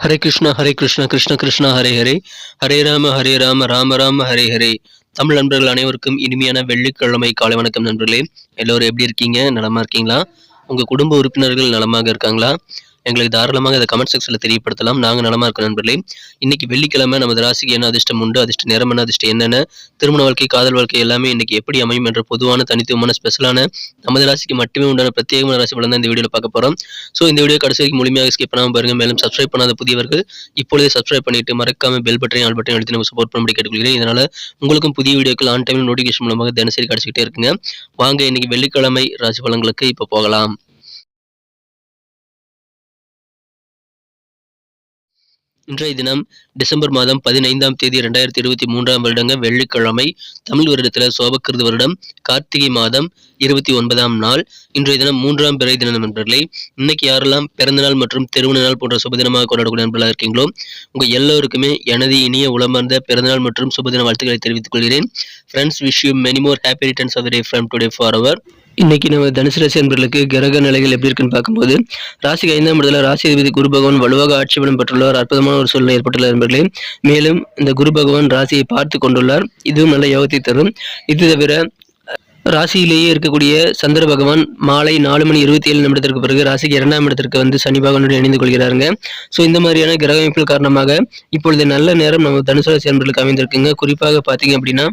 ஹரே கிருஷ்ணா கிருஷ்ண கிருஷ்ணா ஹரே ஹரே ஹரே ராம ராம ராம ஹரே ஹரே. தமிழ் நண்பர்கள் அனைவருக்கும் இனிமையான வெள்ளிக்கிழமை காலை வணக்கம் நண்பர்களே. எல்லோரும் எப்படி இருக்கீங்க? நலமா இருக்கீங்களா? உங்க குடும்ப உறுப்பினர்கள் நலமாக இருக்காங்களா? எங்களுக்கு தாராளமாக அதை கமெண்ட் செக்ஷன்ல தெரியப்படுத்தலாம். நாங்கள் நலமா இருக்கோம் நண்பர்களே. இன்னைக்கு வெள்ளிக்கிழமை நமது ராசிக்கு என்ன அதிர்ஷ்டம் உண்டு, அதிர்ஷ்ட நேரம் என்ன, அதிர்ஷ்டம் என்னென்ன, திருமண வாழ்க்கை, காதல் வாழ்க்கை எல்லாமே இன்னைக்கு எப்படி அமையும் என்ற பொதுவான தனித்துவமான ஸ்பெஷலான நமது ராசிக்கு மட்டுமே உண்டான பிரத்யேகமான ராசி பலன் தான் இந்த வீடியோவில் பார்க்க போறோம். ஸோ இந்த வீடியோ கடைசி வரைக்கும் முழுமையாக ஸ்கிப் பண்ணாமல் பாருங்க. மேலும் சப்ஸ்கிரைப் பண்ணாத புதியவர்கள் இப்பொழுதே சப்ஸ்கிரைப் பண்ணிட்டு மறக்காம பெல் பட்டனையும் ஆல் பட்டனையும் அழுத்தி நம்ம சப்போர்ட் பண்ணும்படி கேட்டுக்கொள்கிறேன். இதனால உங்களுக்கும் புதிய வீடியோக்கள் ஆன் டைம் நோட்டிஃபிகேஷன் மூலமாக தினசரி கிடைச்சிக்கிட்டே இருக்குங்க. வாங்க இன்னைக்கு வெள்ளிக்கிழமை ராசி பலன்களுக்கு இப்போ போகலாம். இன்றைய தினம் டிசம்பர் மாதம் 15ஆம் தேதி 2023ஆம் வருடங்க வெள்ளிக்கிழமை. தமிழ் வருடத்தில் சோபக்கிருது வருடம் கார்த்திகை மாதம் 29ஆம் நாள். இன்றைய தினம் 3ஆம் பிறை தினம் நண்பர்களே. இன்னைக்கு யாரெல்லாம் பிறந்தநாள் மற்றும் திருமண நாள் போன்ற சுபதினமாக கொண்டாடக்கூடிய நண்பர்களாக இருக்கீங்களோ உங்க எல்லோருக்குமே எனது இனிய உளமார்ந்த பிறந்தநாள் மற்றும் சுபதின வாழ்த்துக்களை தெரிவித்துக் கொள்கிறேன். Friends, wish you many more happy returns of the day from today for our. இன்னைக்கு நம்ம தனுசு ராசி அன்பர்களுக்கு கிரக நிலைகள் எப்படி இருக்குன்னு பார்க்கும்போது, ராசிக்கு 5ஆம் இடத்துல ராசி அதிபதி குரு பகவான் வலுவாக ஆட்சி பலம் பெற்றுள்ளார். அற்புதமான ஒரு சூழ்நிலை ஏற்பட்டுள்ள நண்பர்களே. மேலும் இந்த குரு பகவான் ராசியை பார்த்து கொண்டுள்ளார். இதுவும் நல்ல யோகத்தை தரும். இது தவிர ராசியிலேயே இருக்கக்கூடிய சந்திர பகவான் மாலை 4:27 பிறகு ராசிக்கு 2ஆம் இடத்திற்கு வந்து சனி பகவானுடன் இணைந்து கொள்கிறாருங்க. ஸோ இந்த மாதிரியான கிரக அமைப்பில் காரணமாக இப்பொழுது நல்ல நேரம் நம்ம தனுசு ராசி அன்பர்களுக்கு அமைந்திருக்குங்க. குறிப்பாக பார்த்தீங்க அப்படின்னா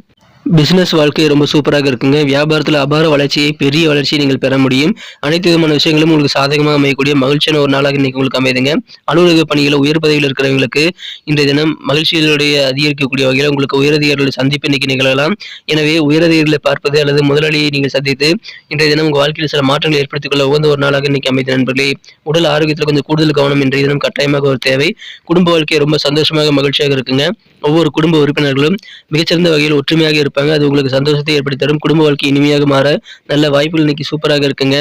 பிசினஸ் வாழ்க்கை ரொம்ப சூப்பராக இருக்குங்க. வியாபாரத்தில் அபார வளர்ச்சியை, பெரிய வளர்ச்சியை நீங்கள் பெற முடியும். அனைத்து விதமான விஷயங்களும் உங்களுக்கு சாதகமாக அமையக்கூடிய மகிழ்ச்சியான ஒரு நாளாக இன்னைக்கு உங்களுக்கு அமைதுங்க. அலுவலக பணிகளை உயர் பதவியில் இருக்கிறவங்களுக்கு இன்றைய தினம் மகிழ்ச்சிகளுடைய அதிகரிக்கக்கூடிய வகையில் உங்களுக்கு உயரதிகாரிகளுடைய சந்திப்பு இன்னைக்கு நிகழலாம். எனவே உயரதிகாரிகளை பார்ப்பது அல்லது முதலாளியை நீங்கள் சந்தித்து இன்றைய தினம் உங்கள் வாழ்க்கையில் சில மாற்றங்களை ஏற்படுத்திக் கொள்ள உகந்த ஒரு நாளாக இன்னைக்கு அமைது நண்பர்களே. உடல் ஆரோக்கியத்தில் கொஞ்சம் கூடுதல் கவனம் இன்றைய தினம் கட்டாயமாக ஒரு தேவை. குடும்ப வாழ்க்கை ரொம்ப சந்தோஷமாக மகிழ்ச்சியாக இருக்குங்க. ஒவ்வொரு குடும்ப உறுப்பினர்களும் மிகச்சிறந்த வகையில் ஒற்றுமையாக இருப்பாங்க. அது உங்களுக்கு சந்தோஷத்தை ஏற்படுத்தி தரும். குடும்ப வாழ்க்கை இனிமையாக மாற நல்ல வாய்ப்புகள் இன்னைக்கு சூப்பராக இருக்குங்க.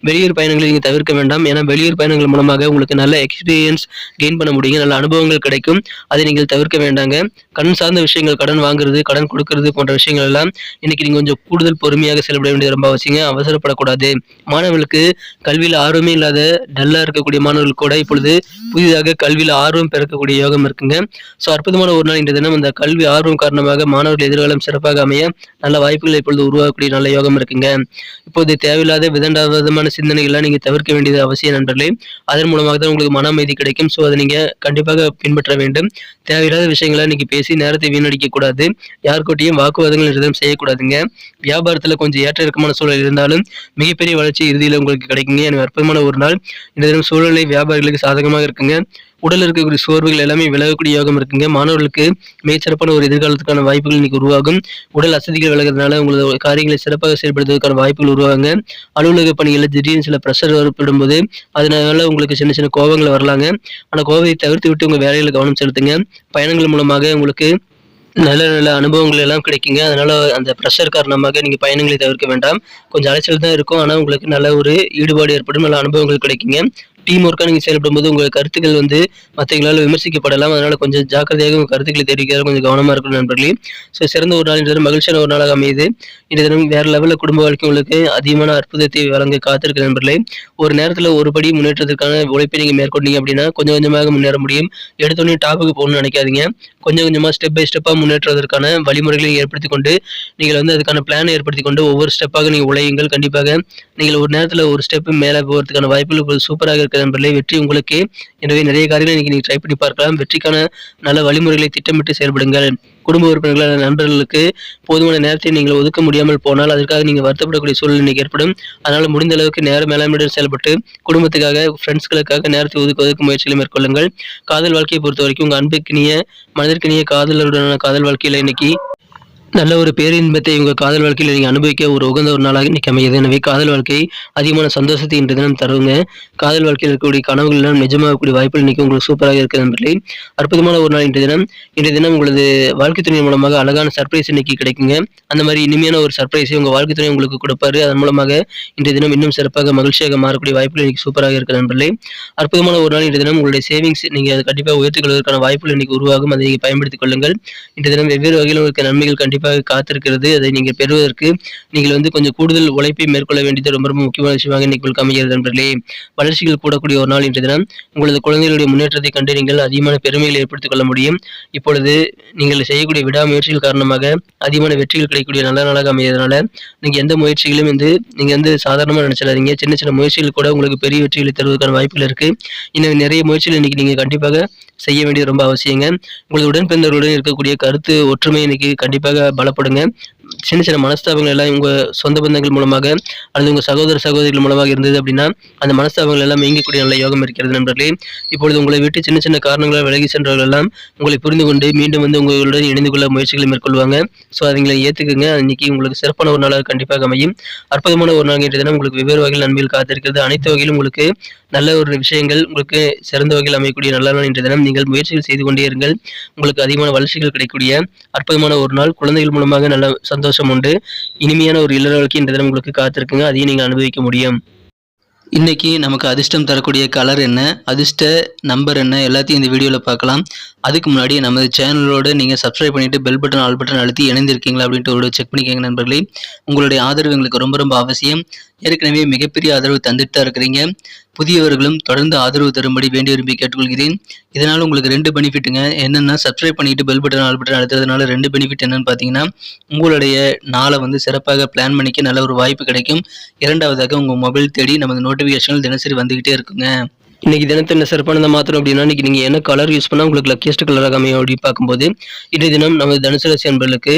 வெளியூர் பயணங்களை நீங்க தவிர்க்க வேண்டாம். ஏன்னா வெளியூர் பயணங்கள் மூலமாக உங்களுக்கு நல்ல எக்ஸ்பீரியன்ஸ் கெயின் பண்ண முடியும். நல்ல அனுபவங்கள் கிடைக்கும். அதை நீங்கள் தவிர்க்க வேண்டாங்க. கடன் சார்ந்த விஷயங்கள், கடன் வாங்குறது, கடன் கொடுக்கறது போன்ற விஷயங்கள் எல்லாம் இன்னைக்கு நீங்க கொஞ்சம் கூடுதல் பொறுமையாக செயல்பட வேண்டியது ரொம்ப அவசியங்க. அவசரப்படக்கூடாது. மாணவர்களுக்கு கல்வியில் ஆர்வமே இல்லாத டல்லா இருக்கக்கூடிய மாணவர்கள் கூட இப்பொழுது புதிதாக கல்வியில் ஆர்வம் பெறக்கூடிய யோகம் இருக்குங்க. ஸோ அற்புதமான ஒரு நாள் இன்றைய தினம் இந்த கல்வி ஆர்வம் காரணமாக மாணவர்கள் எதிர்காலம் சிறப்பாக அமைய நல்ல வாய்ப்புகள் இப்பொழுது உருவாக்கக்கூடிய நல்ல யோகம் இருக்குங்க. இப்போது தேவையில்லாத விதண்டாவிதமான சிந்தனைகள்லாம் நீங்க தவிர்க்க வேண்டியது அவசியம் நண்பர்களே. அதன் மூலமாக தான் உங்களுக்கு மன அமைதி கிடைக்கும். ஸோ அதை நீங்க கண்டிப்பாக பின்பற்ற வேண்டும். தேவையில்லாத விஷயங்களை இன்னைக்கு பேசி நேரத்தை வீணடிக்க கூடாது. யாருக்கிட்டையும் வாக்குவாதங்கள் எதுவும் செய்யக்கூடாதுங்க. வியாபாரத்துல கொஞ்சம் ஏற்ற இறக்கமான சூழல் இருந்தாலும் மிகப்பெரிய வளர்ச்சி இறுதியில் உங்களுக்கு கிடைக்குங்க. எனக்கு அற்புதமான ஒரு நாள். இந்த தினம் சூழ்நிலை வியாபாரிகளுக்கு சாதகமாக இருக்குங்க. உடல் இருக்கக்கூடிய சோர்வுகள் எல்லாமே விலகக்கூடிய யோகம் இருக்குங்க. மாணவர்களுக்கு மிகச்சிறப்பான ஒரு எதிர்காலத்துக்கான வாய்ப்புகள் இன்னைக்கு உருவாகும். உடல் அசதிகள் விலகிறதுனால உங்களோட காரியங்களை சிறப்பாக செயல்படுத்துவதற்கான வாய்ப்புகள் உருவாங்க. அலுவலக பணிகளில் திடீர்னு சில ப்ரெஷர் ஏற்படும்போது அதனால உங்களுக்கு சின்ன சின்ன கோபங்கள் வரலாங்க. ஆனால் கோபத்தை தவிர்த்து விட்டு உங்க வேலைகளை கவனம் செலுத்துங்க. பயணங்கள் மூலமாக உங்களுக்கு நல்ல நல்ல அனுபவங்கள் எல்லாம் கிடைக்குங்க. அதனால அந்த ப்ரெஷர் காரணமாக நீங்க பயணங்களை தவிர்க்க வேண்டாம். கொஞ்சம் அலைச்சல் தான் இருக்கும். ஆனால் உங்களுக்கு நல்ல ஒரு ஈடுபாடு ஏற்படும். நல்ல அனுபவங்கள் கிடைக்குங்க. டீம் ஒர்க்காக நீங்கள் செயல்படும்போது உங்கள் கருத்துக்கள் வந்து மற்றவங்களால் விமர்சிக்கப்படலாம். அதனால கொஞ்சம் ஜாக்கிரதையாக உங்கள் கருத்துக்களை தெரிவிக்கிறது கொஞ்சம் கவனமாக இருக்கணும் நண்பர்களே. ஸோ சிறந்த ஒரு நாள் இன்றைய மகிழ்ச்சியான ஒரு நாளாக அமையுது. இன்றைய தினம் வேற லெவலில் குடும்ப வாழ்க்கை உங்களுக்கு அதிகமான அற்புதத்தை வழங்க காத்திருக்க நண்பர்களே. ஒரு நேரத்தில் ஒரு படி முன்னேற்றத்திற்கான உழைப்பை நீங்கள் மேற்கொண்டீங்க அப்படின்னா கொஞ்சம் கொஞ்சமாக முன்னேற முடியும். எடுத்தோடனே டாப்புக்கு போகணும்னு நினைக்காதீங்க. கொஞ்சம் கொஞ்சமாக ஸ்டெப் பை ஸ்டெப்பாக முன்னேற்றுவதற்கான வழிமுறைகளை ஏற்படுத்தி கொண்டு நீங்கள் வந்து அதுக்கான பிளானை ஏற்படுத்தி கொண்டு ஒவ்வொரு ஸ்டெப்பாக நீங்கள் உழையுங்கள். கண்டிப்பாக நீங்கள் ஒரு நேரத்தில் ஒரு ஸ்டெப்பு மேலே போகிறதுக்கான வாய்ப்புகள் சூப்பராக இருக்க நண்பர்களே. வெற்றி உங்களுக்கு. எனவே நிறைய காரியங்களை இன்னைக்கு நீங்கள் ட்ரை பண்ணி பார்க்கலாம். வெற்றிக்கான நல்ல வழிமுறைகளை திட்டமிட்டு செயல்படுங்கள். குடும்ப உறுப்பினர்கள், நண்பர்களுக்கு போதுமான நேரத்தை நீங்கள் ஒதுக்க முடியாமல் போனால் அதற்காக நீங்கள் வருத்தப்படக்கூடிய சூழ்நிலை இன்னைக்கு ஏற்படும். அதனால முடிந்த அளவுக்கு நேர மேலாண்மையுடன் செயல்பட்டு குடும்பத்துக்காக, ஃப்ரெண்ட்ஸ்களுக்காக நேரத்தை ஒதுக்க முயற்சிகளை மேற்கொள்ளுங்கள். காதல் வாழ்க்கையை பொறுத்த வரைக்கும் உங்கள் அன்புக்கினிய, மனதிற்கினிய காதலருடனான காதல் வாழ்க்கையில் இன்னைக்கு நல்ல ஒரு பேரின்பத்தை உங்கள் காதல் வாழ்க்கையில் நீங்கள் அனுபவிக்க ஒரு உகந்த ஒரு நாளாக இன்னைக்கு அமையுது. எனவே காதல் வாழ்க்கை அதிகமான சந்தோஷத்தை இன்று தினம் தருங்க. காதல் வாழ்க்கையில் இருக்கக்கூடிய கனவுகள் எல்லாம் நிஜமாகக்கூடிய வாய்ப்புகள் இன்னைக்கு உங்களுக்கு சூப்பராக இருக்கிற நண்பர்களே. அற்புதமான ஒரு நாள் இன்றைய தினம் உங்களது வாழ்க்கை துணை மூலமாக அழகான சர்ப்ரைஸ் இன்னைக்கு கிடைக்குங்க. அந்த மாதிரி இனிமையான ஒரு சர்ப்ரைஸை உங்கள் வாழ்க்கை துணை உங்களுக்கு கொடுப்பாரு. அதன் மூலமாக இன்றைய தினம் இன்னும் சிறப்பாக மகிழ்ச்சியாக மாறக்கூடிய வாய்ப்புகள் இன்னைக்கு சூப்பராக இருக்கிற நண்பர்களே. அற்புதமான ஒரு நாள் இன்றைய தினம் உங்களுடைய சேவிங்ஸ் நீங்கள் அதை கண்டிப்பாக உயர்த்திக் கொள்வதற்கான வாய்ப்புகள் இன்னைக்கு உருவாகும். அதை நீங்கள் பயன்படுத்திக் கொள்ளுங்கள். இன்றைய தினம் வெவ்வேறு வகையில் உங்களுக்கு நன்மைகள் கண்டிப்பாக கண்டிப்பாக காத்திருக்கிறது. அதை நீங்கள் பெறுவதற்கு நீங்கள் வந்து கொஞ்சம் கூடுதல் உழைப்பை மேற்கொள்ள வேண்டியது ரொம்ப ரொம்ப முக்கியமான விஷயமாக இன்னைக்கு உங்களுக்கு அமைகிறது நண்பர்களே. வளர்ச்சிகள் கூடக்கூடிய ஒரு நாள் இன்றைய தினம். உங்களது குழந்தைகளுடைய முன்னேற்றத்தை கண்டு நீங்கள் அதிகமான பெருமைகளை ஏற்படுத்திக் கொள்ள முடியும். இப்பொழுது நீங்கள் செய்யக்கூடிய விடாமுயற்சிகள் காரணமாக அதிகமான வெற்றிகள் கிடைக்கக்கூடிய நல்ல நாளாக அமையறதுனால நீங்க எந்த முயற்சிகளும் நீங்க சாதாரணமா நினைச்சிடாதீங்க. சின்ன சின்ன முயற்சிகள் கூட உங்களுக்கு பெரிய வெற்றிகளை தருவதற்கான வாய்ப்புகள் இருக்கு. இன்னும் நிறைய முயற்சிகள் இன்னைக்கு நீங்க கண்டிப்பாக செய்ய வேண்டியது ரொம்ப அவசியங்க. உங்களது உடன்பிறந்தவர்களுடன் இருக்கக்கூடிய கருத்து ஒற்றுமை இன்னைக்கு கண்டிப்பாக பலப்படுங்க. சின்ன சின்ன மனஸ்தாபங்கள் எல்லாம் உங்க சொந்த பந்தங்கள் மூலமாக அல்லது உங்க சகோதர சகோதரிகள் மூலமாக இருந்தது அப்படின்னா அந்த மனஸ்தாபங்கள் எல்லாம் நீங்கக்கூடிய நல்ல யோகம் இருக்கிறது நண்பர்களே. இப்பொழுது உங்களை விட்டு சின்ன சின்ன காரணங்களால் விலகி சென்றவர்கள் எல்லாம் உங்களை புரிந்து கொண்டு மீண்டும் உங்களுடன் இணைந்து கொள்ள முயற்சிகளை மேற்கொள்வாங்க. ஸோ அதுங்களை ஏற்றுக்குங்க. இன்னைக்கு உங்களுக்கு சிறப்பான ஒரு நாளாக கண்டிப்பாக அமையும். அற்புதமான ஒரு நாள் இன்றைய தினம் உங்களுக்கு வெவ்வேறு வகையில் நன்மைகள் காத்திருக்கிறது. அனைத்து வகையிலும் உங்களுக்கு நல்ல ஒரு விஷயங்கள் உங்களுக்கு சிறந்த வகையில் அமையக்கூடிய நல்ல நாள் இன்றைய தினம். நீங்கள் முயற்சிகள் செய்து கொண்டே இருங்கள். உங்களுக்கு அதிகமான வளர்ச்சிகள் கிடைக்கக்கூடிய அற்புதமான ஒரு நாள். குழந்தைகள் மூலமாக நல்ல சந்தோஷம் உண்டு. இனிமையான ஒரு இல்லற வாழ்க்கை இன்றைய தினம் உங்களுக்கு காத்திருக்குங்க. அதையும் நீங்கள் அனுபவிக்க முடியும். இன்னைக்கு நமக்கு அதிர்ஷ்டம் தரக்கூடிய கலர் என்ன, அதிர்ஷ்ட நம்பர் என்ன, எல்லாத்தையும் இந்த வீடியோவில் பார்க்கலாம். அதுக்கு முன்னாடி நமது சேனலோட நீங்கள் சப்ஸ்கிரைப் பண்ணிட்டு பெல் பட்டன் ஆல் பட்டன் அழுத்தி இணைந்திருக்கீங்களா அப்படின்ட்டு ஒரு செக் பண்ணிக்கோங்க நண்பர்களே. உங்களுடைய ஆதரவு எங்களுக்கு ரொம்ப ரொம்ப அவசியம். ஏற்கனவே மிகப்பெரிய ஆதரவு தந்துட்டு தான் இருக்கிறீங்க. புதியவர்களும் தொடர்ந்து ஆதரவு தரும்படி வேண்டி விரும்பி கேட்டுக்கொள்கிறேன். இதனால் உங்களுக்கு 2 பெனிஃபிட்டுங்க. என்னென்னா சப்ஸ்கிரைப் பண்ணிட்டு பெல் பட்டன் ஆல் பட்டன் அழுத்துறதுனால 2 பெனிஃபிட் என்னன்னு பார்த்தீங்கன்னா, உங்களுடைய நாளை சிறப்பாக பிளான் பண்ணிக்க நல்ல ஒரு வாய்ப்பு கிடைக்கும். இரண்டாவதாக உங்கள் மொபைல் தேடி நமது நோட்டிஃபிகேஷன்கள் தினசரி வந்துகிட்டே இருக்குங்க. இன்னைக்கு தினத்தை என்ன சிறப்பானதை மாத்திரம் அப்படின்னா, இன்னைக்கு நீங்கள் என்ன கலர் யூஸ் பண்ணால் உங்களுக்கு லக்கியஸ்ட் கலராக அமையும் அப்படின்னு பார்க்கும்போது, இன்றைய தினம் நமது தனுசு ராசி அன்பர்களுக்கு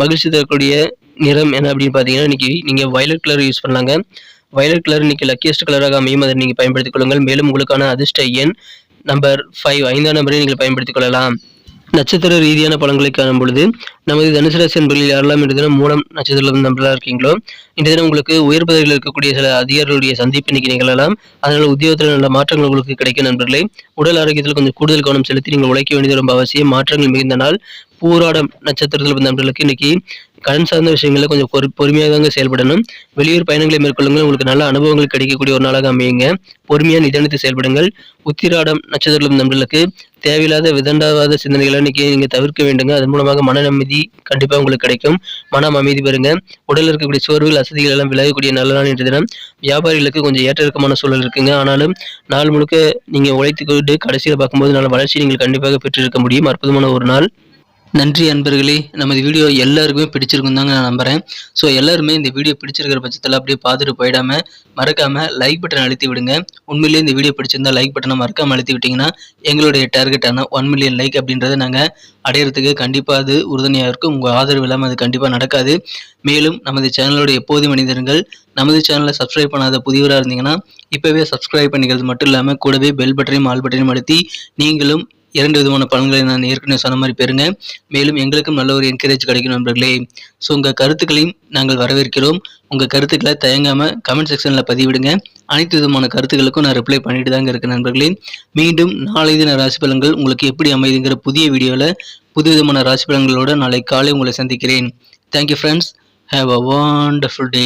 மகிழ்ச்சி தரக்கூடிய நிறம் என்ன அப்படின்னு பார்த்தீங்கன்னா, இன்னைக்கு நீங்கள் வயலட் கலர் யூஸ் பண்ணலாங்க. வயலட் கலர் இன்னைக்கு லக்கியஸ்ட் கலராக அமையும். அதை நீங்கள் பயன்படுத்திக் கொள்ளுங்கள். மேலும் உங்களுக்கான அதிர்ஷ்ட எண் நம்பர் 5 5ஆம் நம்பரை நீங்கள் பயன்படுத்திக் கொள்ளலாம். நட்சத்திர ரீதியான பலன்களை காணும் பொழுது நமது தனுசு ராசி என்பதில் யாரெல்லாம் இன்று தினம் மூலம் நட்சத்திரம் நம்பர்களாக இருக்கீங்களோ இந்த தினம் உங்களுக்கு உயர் பதவியில் இருக்கக்கூடிய சில அதிகாரிகளுடைய சந்திப்பு இன்னைக்கு நிகழலாம். அதனால உத்தியோகத்தில் நல்ல மாற்றங்கள் உங்களுக்கு கிடைக்கும் நண்பர்களே. உடல் ஆரோக்கியத்தில் கொஞ்சம் கூடுதல் கவனம் செலுத்தி நீங்கள் உழைக்க வேண்டியது ரொம்ப அவசியம். மாற்றங்கள் மிகுந்த நாள். பூராடம் நட்சத்திரத்தில் வந்த நண்பர்களுக்கு இன்னைக்கு கடன் சார்ந்த விஷயங்கள கொஞ்சம் பொறுமையாக தாங்க செயல்படணும். வெளியூர் பயணங்களை மேற்கொள்ளுங்கள். உங்களுக்கு நல்ல அனுபவங்கள் கிடைக்கக்கூடிய ஒரு நாளாக அமையுங்க. பொறுமையாக நிதானித்து செயல்படுங்கள். உத்திராடம் நட்சத்திரம் நண்பர்களுக்கு தேவையில்லாத விதண்டாவாத சிந்தனைகளை இன்னைக்கு நீங்க தவிர்க்க வேண்டுங்க. அதன் மூலமாக மன அமைதி கண்டிப்பா உங்களுக்கு கிடைக்கும். மனம் அமைதி பெறுங்க. உடலில் இருக்கக்கூடிய சோர்வுகள் அசதிகள் எல்லாம் விலகக்கூடிய நல்ல நாள் இன்றைய தினம். வியாபாரிகளுக்கு கொஞ்சம் ஏற்ற இறக்கமான சூழல் இருக்குங்க. ஆனாலும் நாள் முழுக்க நீங்க உழைத்துக்கொண்டு கடைசியில் பார்க்கும்போது நல்ல வளர்ச்சி நீங்கள் கண்டிப்பாக பெற்றிருக்க முடியும். அற்புதமான ஒரு நாள். நன்றி அன்பர்களே. நமது வீடியோ எல்லாருக்குமே பிடிச்சிருக்கும் தாங்க நான் நம்புகிறேன். ஸோ எல்லாருமே இந்த வீடியோ பிடிச்சிருக்கிற பட்சத்தில் அப்படியே பார்த்துட்டு போயிடாமல் மறக்காமல் லைக் பட்டன் அழுத்தி விடுங்க. உண்மையிலேயே இந்த வீடியோ பிடிச்சிருந்தா லைக் பட்டனை மறக்காமல் அழுத்தி விட்டிங்கன்னா எங்களுடைய டார்கெட்டான 1 மில்லியன் லைக் அப்படின்றத நாங்கள் அடையிறதுக்கு கண்டிப்பாக அது உறுதுணையாக இருக்கும். உங்கள் ஆதரவு இல்லாமல் அது கண்டிப்பாக நடக்காது. மேலும் நமது சேனலோட எப்போதும் மனிதர்கள் நமது சேனலை சப்ஸ்கிரைப் பண்ணாத புதியவராக இருந்தீங்கன்னா இப்போவே சப்ஸ்கிரைப் பண்ணிக்கிறது மட்டும் இல்லாமல் கூடவே பெல் பட்டனையும் ஆல் பட்டனையும் அழுத்தி நீங்களும் 2 விதமான பலன்களை நான் ஏற்கனவே சொன்ன மாதிரி பெறுங்க. மேலும் எங்களுக்கும் நல்ல ஒரு என்கரேஜ் கிடைக்கும் நண்பர்களே. ஸோ உங்கள் கருத்துக்களையும் நாங்கள் வரவேற்கிறோம். உங்கள் கருத்துக்களை தயங்காமல் கமெண்ட் செக்ஷனில் பதிவிடுங்க. அனைத்து விதமான கருத்துக்களுக்கும் நான் ரிப்ளை பண்ணிட்டு தாங்க இருக்கேன் நண்பர்களே. மீண்டும் நாளை தின ராசி பலன்கள் உங்களுக்கு எப்படி அமைதுங்கிற புதிய வீடியோவில் புது விதமான ராசி பலன்களோடு நாளை காலை உங்களை சந்திக்கிறேன். Thank you friends. Have a wonderful day.